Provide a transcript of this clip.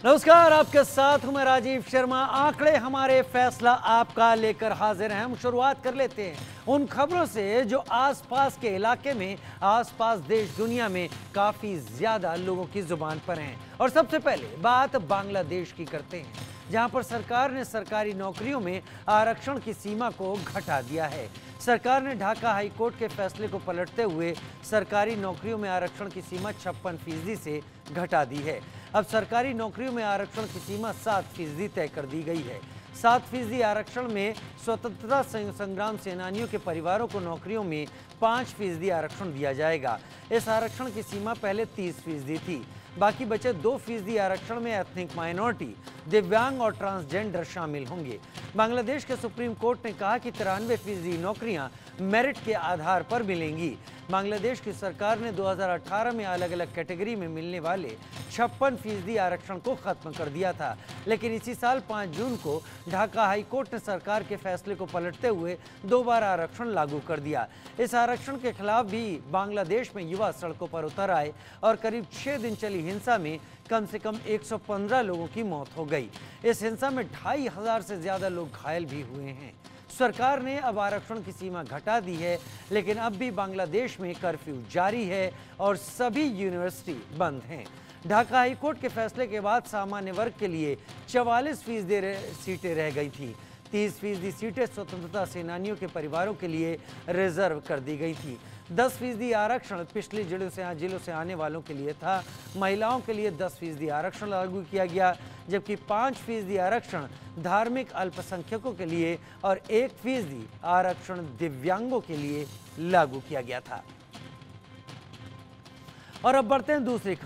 नमस्कार, आपके साथ हूं मैं राजीव शर्मा। आंकड़े हमारे, फैसला आपका लेकर हाजिर हैं। हम शुरुआत कर लेते हैं उन खबरों से जो आसपास के इलाके में, आसपास देश दुनिया में काफी ज्यादा लोगों की जुबान पर हैं। और सबसे पहले बात बांग्लादेश की करते हैं, जहां पर सरकार ने सरकारी नौकरियों में आरक्षण की सीमा को घटा दिया है। सरकार ने ढाका हाईकोर्ट के फैसले को पलटते हुए सरकारी नौकरियों में आरक्षण की सीमा 56% से घटा दी है। अब सरकारी नौकरियों में आरक्षण की सीमा 7% तय कर दी गई है। 7% आरक्षण में स्वतंत्रता संग्राम सेनानियों के परिवारों को नौकरियों में 5% आरक्षण दिया जाएगा। इस आरक्षण की सीमा पहले 30% थी। बाकी बचे 2% आरक्षण में एथनिक माइनॉरिटी, दिव्यांग और ट्रांसजेंडर शामिल होंगे। बांग्लादेश के सुप्रीम कोर्ट ने कहा कि 93% नौकरियां मेरिट के आधार पर मिलेंगी। बांग्लादेश की सरकार ने 2018 में अलग अलग कैटेगरी में मिलने वाले 56% आरक्षण को खत्म कर दिया था, लेकिन इसी साल 5 जून को ढाका हाईकोर्ट ने सरकार के फैसले को पलटते हुए दोबारा आरक्षण लागू कर दिया। इस आरक्षण के खिलाफ भी बांग्लादेश में युवा सड़कों पर उतर आए और करीब 6 दिन चली हिंसा में कम से कम 115 लोगों की मौत हो गई। इस हिंसा में 2500 से ज्यादा लोग घायल भी हुए हैं। सरकार ने अब आरक्षण की सीमा घटा दी है, लेकिन अब भी बांग्लादेश में कर्फ्यू जारी है और सभी यूनिवर्सिटी बंद हैं। ढाका हाईकोर्ट के फैसले के बाद सामान्य वर्ग के लिए 44% सीटें रह गई थी। 30% सीटें स्वतंत्रता सेनानियों के परिवारों के लिए रिजर्व कर दी गई थी। 10% आरक्षण पिछले जिलों से आने वालों के लिए था। महिलाओं के लिए 10% आरक्षण लागू किया गया, जबकि 5% आरक्षण धार्मिक अल्पसंख्यकों के लिए और 1% आरक्षण दिव्यांगों के लिए लागू किया गया था। और अब बढ़ते हैं दूसरी खबर।